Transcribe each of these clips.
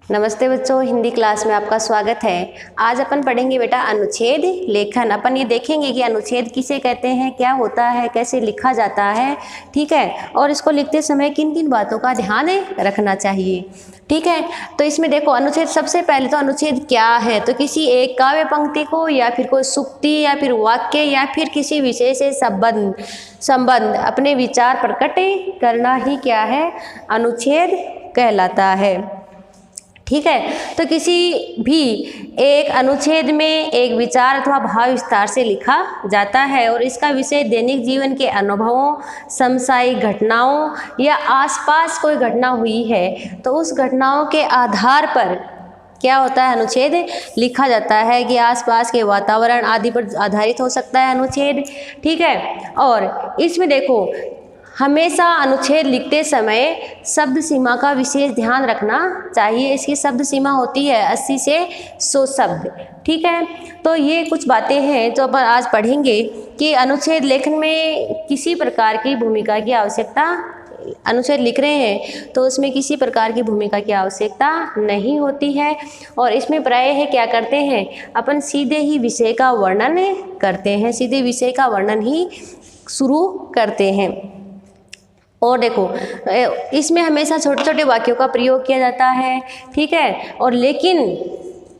नमस्ते बच्चों, हिंदी क्लास में आपका स्वागत है। आज अपन पढ़ेंगे बेटा अनुच्छेद लेखन। अपन ये देखेंगे कि अनुच्छेद किसे कहते हैं, क्या होता है, कैसे लिखा जाता है, ठीक है, और इसको लिखते समय किन किन बातों का ध्यान रखना चाहिए, ठीक है। तो इसमें देखो, अनुच्छेद सबसे पहले तो अनुच्छेद क्या है, तो किसी एक काव्य पंक्ति को या फिर कोई सूक्ति या फिर वाक्य या फिर किसी विषय से संबंध अपने विचार प्रकट करना ही क्या है, अनुच्छेद कहलाता है, ठीक है। तो किसी भी एक अनुच्छेद में एक विचार अथवा भाव विस्तार से लिखा जाता है और इसका विषय दैनिक जीवन के अनुभवों, समसामयिक घटनाओं या आसपास कोई घटना हुई है तो उस घटनाओं के आधार पर क्या होता है, अनुच्छेद लिखा जाता है कि आसपास के वातावरण आदि पर आधारित हो सकता है अनुच्छेद, ठीक है। और इसमें देखो, हमेशा अनुच्छेद लिखते समय शब्द सीमा का विशेष ध्यान रखना चाहिए। इसकी शब्द सीमा होती है 80 से 100 शब्द, ठीक है। तो ये कुछ बातें हैं जो अपन आज पढ़ेंगे कि अनुच्छेद लेखन में किसी प्रकार की भूमिका की आवश्यकता, अनुच्छेद लिख रहे हैं तो उसमें किसी प्रकार की भूमिका की आवश्यकता नहीं होती है। और इसमें प्रायः क्या करते हैं, अपन सीधे ही विषय का वर्णन करते हैं, सीधे विषय का वर्णन ही शुरू करते हैं। और देखो, इसमें हमेशा छोटे छोटे वाक्यों का प्रयोग किया जाता है, ठीक है। और लेकिन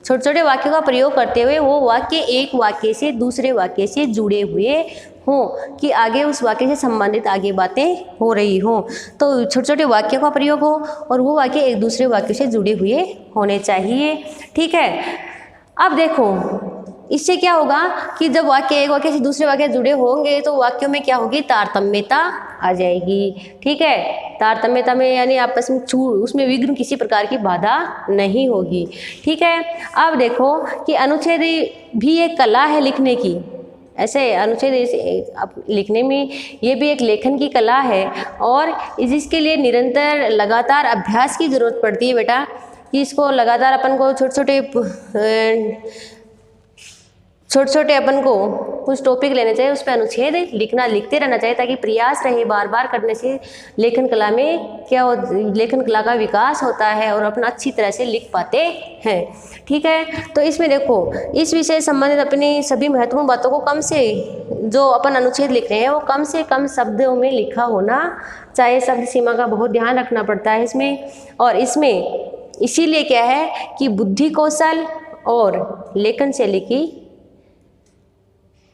छोटे छोटे वाक्यों का प्रयोग करते हुए वो वाक्य एक वाक्य से दूसरे वाक्य से जुड़े हुए हों, कि आगे उस वाक्य से संबंधित आगे बातें हो रही हों, तो छोटे छोटे वाक्यों का प्रयोग हो और वो वाक्य एक दूसरे वाक्य से जुड़े हुए होने चाहिए, ठीक है। अब देखो, इससे क्या होगा कि जब वाक्य एक वाक्य से दूसरे वाक्य जुड़े होंगे तो वाक्यों में क्या होगी, तारतम्यता आ जाएगी, ठीक है। तारतम्यता में यानी आपस में उसमें विघ्न, किसी प्रकार की बाधा नहीं होगी, ठीक है। अब देखो कि अनुच्छेद भी एक कला है लिखने की, ऐसे अनुच्छेद लिखने में ये भी एक लेखन की कला है और जिसके लिए निरंतर लगातार अभ्यास की ज़रूरत पड़ती है बेटा, कि इसको लगातार अपन को छोटे छोटे अपन को कुछ टॉपिक लेने चाहिए, उस पर अनुच्छेद लिखते रहना चाहिए, ताकि प्रयास रहे, बार बार करने से लेखन कला में क्या हो, लेखन कला का विकास होता है और अपन अच्छी तरह से लिख पाते हैं, ठीक है। तो इसमें देखो, इस विषय से संबंधित अपनी सभी महत्वपूर्ण बातों को कम से, जो अपन अनुच्छेद लिख रहे हैं वो कम से कम शब्दों में लिखा होना चाहिए। शब्द सीमा का बहुत ध्यान रखना पड़ता है इसमें। और इसमें इसीलिए क्या है कि बुद्धि कौशल और लेखन शैली की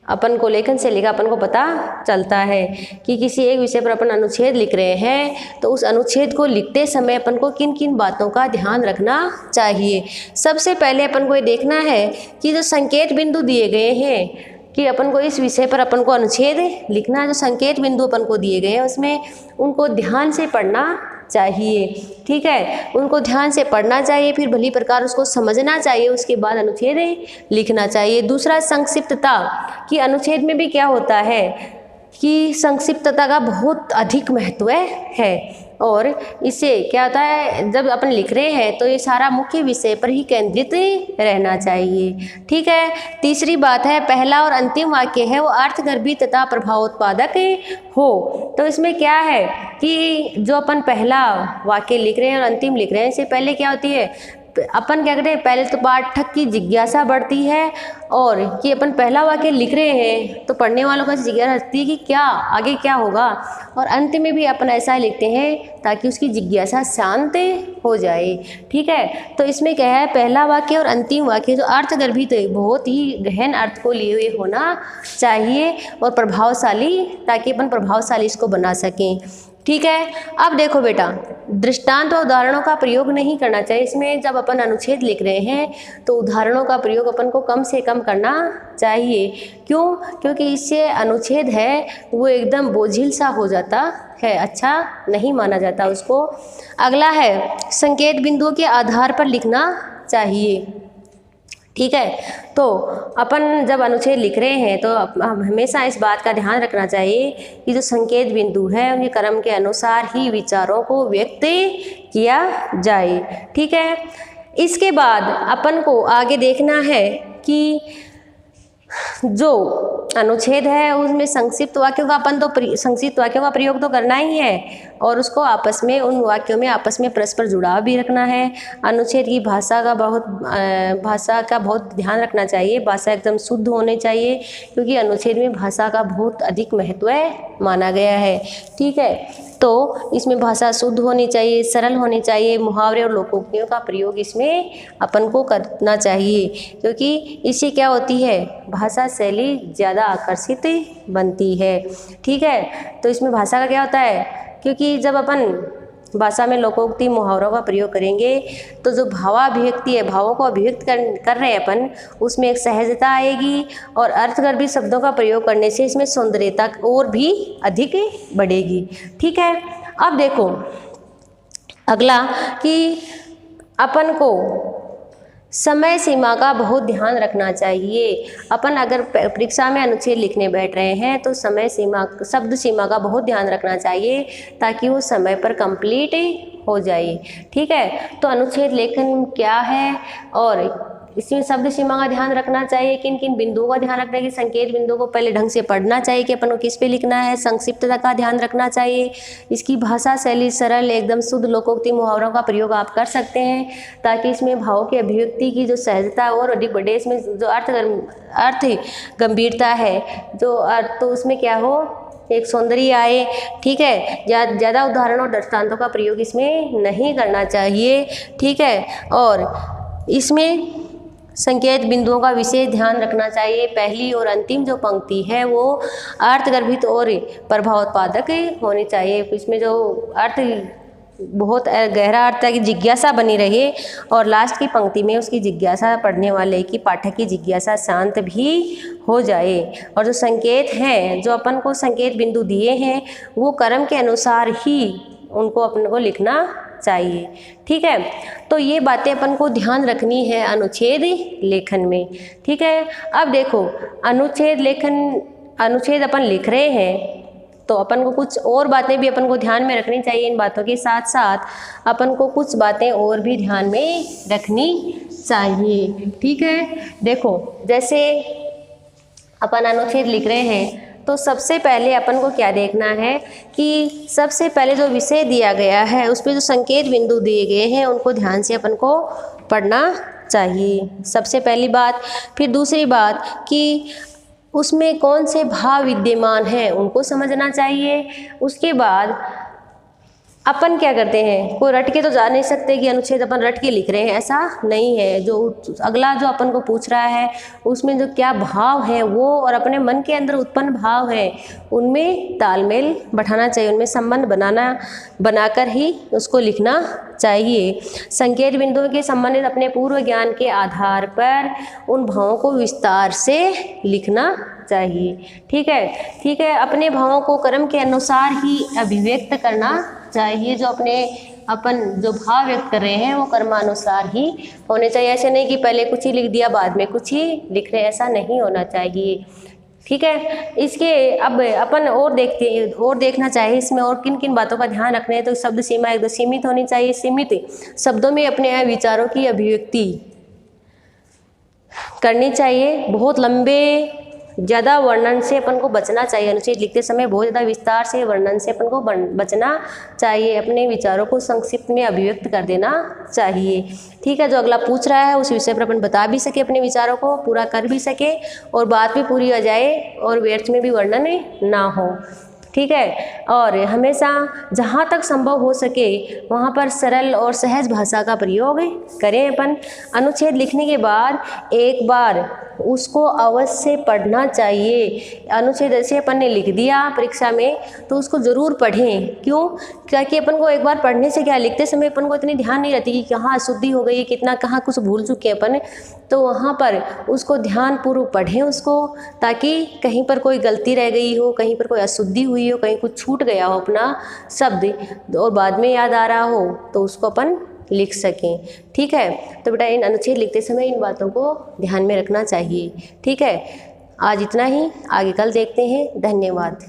अपन को पता चलता है कि किसी एक विषय पर अपन अनुच्छेद लिख रहे हैं तो उस अनुच्छेद को लिखते समय अपन को किन किन बातों का ध्यान रखना चाहिए। सबसे पहले अपन को ये देखना है कि जो संकेत बिंदु दिए गए हैं कि अपन को इस विषय पर अपन को अनुच्छेद लिखना है, जो संकेत बिंदु अपन को दिए गए हैं उसमें उनको ध्यान से पढ़ना चाहिए, ठीक है। उनको ध्यान से पढ़ना चाहिए, फिर भली प्रकार उसको समझना चाहिए, उसके बाद अनुच्छेद लिखना चाहिए। दूसरा, संक्षिप्तता, कि अनुच्छेद में भी क्या होता है कि संक्षिप्तता का बहुत अधिक महत्व है और इससे क्या होता है, जब अपन लिख रहे हैं तो ये सारा मुख्य विषय पर ही केंद्रित रहना चाहिए, ठीक है। तीसरी बात है, पहला और अंतिम वाक्य है वो अर्थगर्भी तथा प्रभावोत्पादक हो। तो इसमें क्या है कि जो अपन पहला वाक्य लिख रहे हैं और अंतिम लिख रहे हैं, इससे पहले क्या होती है, अपन क्या करते हैं, पहले तो पाठक की जिज्ञासा बढ़ती है और कि अपन पहला वाक्य लिख रहे हैं तो पढ़ने वालों का जिज्ञासा रहती है कि क्या आगे क्या होगा, और अंत में भी अपन ऐसा ही लिखते हैं ताकि उसकी जिज्ञासा शांत हो जाए, ठीक है। तो इसमें क्या है, पहला वाक्य और अंतिम वाक्य जो अर्थगर्भित है, बहुत ही गहन अर्थ को लिए हुए होना चाहिए और प्रभावशाली, ताकि अपन प्रभावशाली इसको बना सकें, ठीक है। अब देखो बेटा, दृष्टांत और उदाहरणों का प्रयोग नहीं करना चाहिए इसमें। जब अपन अनुच्छेद लिख रहे हैं तो उदाहरणों का प्रयोग अपन को कम से कम करना चाहिए। क्यों? क्योंकि इससे अनुच्छेद है वो एकदम बोझिल सा हो जाता है, अच्छा नहीं माना जाता उसको। अगला है, संकेत बिंदुओं के आधार पर लिखना चाहिए, ठीक है। तो अपन जब अनुच्छेद लिख रहे हैं तो हमेशा इस बात का ध्यान रखना चाहिए कि जो संकेत बिंदु है उनके क्रम के अनुसार ही विचारों को व्यक्त किया जाए, ठीक है। इसके बाद अपन को आगे देखना है कि जो अनुच्छेद है उसमें संक्षिप्त वाक्यों का संक्षिप्त वाक्यों का प्रयोग तो करना ही है और उसको आपस में उन वाक्यों में आपस में परस्पर जुड़ाव भी रखना है। अनुच्छेद की भाषा का बहुत ध्यान रखना चाहिए। भाषा एकदम शुद्ध होनी चाहिए क्योंकि अनुच्छेद में भाषा का बहुत अधिक महत्व माना गया है। ठीक है, तो इसमें भाषा शुद्ध होनी चाहिए, सरल होनी चाहिए, मुहावरे और लोकोक्तियों का प्रयोग इसमें अपन को करना चाहिए क्योंकि इससे क्या होती है, भाषा शैली ज़्यादा आकर्षित बनती है। ठीक है, तो इसमें भाषा का क्या होता है, क्योंकि जब अपन भाषा में लोकोक्ति मुहावरों का प्रयोग करेंगे तो जो भावाभिव्यक्ति है, भावों को अभिव्यक्त कर रहे हैं अपन, उसमें एक सहजता आएगी और अर्थगर्भित शब्दों का प्रयोग करने से इसमें सौंदर्यता और भी अधिक बढ़ेगी। ठीक है, अब देखो अगला कि अपन को समय सीमा का बहुत ध्यान रखना चाहिए। अपन अगर परीक्षा में अनुच्छेद लिखने बैठ रहे हैं तो समय सीमा, शब्द सीमा का बहुत ध्यान रखना चाहिए ताकि वो समय पर कंप्लीट हो जाए। ठीक है, तो अनुच्छेद लेखन क्या है और इसमें शब्द सीमा का ध्यान रखना चाहिए, किन किन बिंदुओं का ध्यान रखना है कि संकेत बिंदुओं को पहले ढंग से पढ़ना चाहिए कि अपन को किस पे लिखना है, संक्षिप्तता का ध्यान रखना चाहिए, इसकी भाषा शैली सरल एकदम शुद्ध लोकोक्ति मुहावरों का प्रयोग आप कर सकते हैं ताकि इसमें भावों की अभिव्यक्ति की जो सहजता और अधिक बढ़े, इसमें जो अर्थ गंभीरता है जो अर्थ, तो उसमें क्या हो, एक सौंदर्य आए। ठीक है, ज़्यादा उदाहरण और दृष्टांतों का प्रयोग इसमें नहीं करना चाहिए। ठीक है, और इसमें संकेत बिंदुओं का विशेष ध्यान रखना चाहिए। पहली और अंतिम जो पंक्ति है वो अर्थगर्भित और प्रभावोत्पादक होनी चाहिए। इसमें जो अर्थ बहुत गहरा अर्थ है कि जिज्ञासा बनी रहे और लास्ट की पंक्ति में उसकी जिज्ञासा, पढ़ने वाले की, पाठक की जिज्ञासा शांत भी हो जाए। और जो संकेत हैं, जो अपन को संकेत बिंदु दिए हैं वो क्रम के अनुसार ही उनको अपन को लिखना चाहिए। ठीक है, तो ये बातें अपन को ध्यान रखनी है अनुच्छेद लेखन में। ठीक है, अब देखो अनुच्छेद अपन लिख रहे हैं तो अपन को कुछ और बातें भी अपन को ध्यान में रखनी चाहिए। इन बातों के साथ साथ अपन को कुछ बातें और भी ध्यान में रखनी चाहिए। ठीक है, देखो जैसे अपन अनुच्छेद लिख रहे हैं तो सबसे पहले अपन को क्या देखना है कि सबसे पहले जो विषय दिया गया है उस पर जो संकेत बिंदु दिए गए हैं उनको ध्यान से अपन को पढ़ना चाहिए, सबसे पहली बात। फिर दूसरी बात कि उसमें कौन से भाव विद्यमान हैं उनको समझना चाहिए। उसके बाद अपन क्या करते हैं, कोई रट के तो जा नहीं सकते कि अनुच्छेद अपन रट के लिख रहे हैं, ऐसा नहीं है। जो अगला जो अपन को पूछ रहा है उसमें जो क्या भाव है वो और अपने मन के अंदर उत्पन्न भाव है उनमें तालमेल बैठाना चाहिए, उनमें संबंध बनाकर ही उसको लिखना चाहिए। संकेत बिंदुओं के संबंधित अपने पूर्व ज्ञान के आधार पर उन भावों को विस्तार से लिखना चाहिए। ठीक है, अपने भावों को क्रम के अनुसार ही अभिव्यक्त करना चाहिए। अपन जो भाव व्यक्त कर रहे हैं वो कर्मानुसार ही होने चाहिए। ऐसे नहीं कि पहले कुछ ही लिख दिया बाद में कुछ ही लिख रहे, ऐसा नहीं होना चाहिए। ठीक है, इसके अब अपन और देखना चाहिए इसमें और किन किन बातों का ध्यान रखना है। तो शब्द सीमा एकदम सीमित होनी चाहिए। सीमित शब्दों में अपने विचारों की अभिव्यक्ति करनी चाहिए। बहुत लंबे ज़्यादा वर्णन से अपन को बचना चाहिए। अनुच्छेद लिखते समय बहुत ज़्यादा विस्तार से वर्णन से अपन को बचना चाहिए। अपने विचारों को संक्षिप्त में अभिव्यक्त कर देना चाहिए। ठीक है, जो अगला पूछ रहा है उस विषय पर अपन बता भी सके, अपने विचारों को पूरा कर भी सके और बात भी पूरी हो जाए और व्यर्थ में भी वर्णन ना हो। ठीक है, और हमेशा जहाँ तक संभव हो सके वहाँ पर सरल और सहज भाषा का प्रयोग करें। अपन अनुच्छेद लिखने के बाद एक बार उसको अवश्य पढ़ना चाहिए। अनुच्छेद जैसे अपन ने लिख दिया परीक्षा में तो उसको ज़रूर पढ़ें। क्यों? क्योंकि अपन को एक बार पढ़ने से क्या, लिखते समय अपन को इतनी ध्यान नहीं रहती कि कहाँ अशुद्धि हो गई, कितना कहाँ कुछ भूल चुके हैं अपन, तो वहाँ पर उसको ध्यानपूर्वक पढ़ें उसको, ताकि कहीं पर कोई गलती रह गई हो, कहीं पर कोई अशुद्धि हुई हो, कहीं कुछ छूट गया हो अपना शब्द और बाद में याद आ रहा हो तो उसको अपन लिख सकें। ठीक है, तो बेटा इन अनुच्छेद लिखते समय इन बातों को ध्यान में रखना चाहिए। ठीक है, आज इतना ही, आगे कल देखते हैं। धन्यवाद।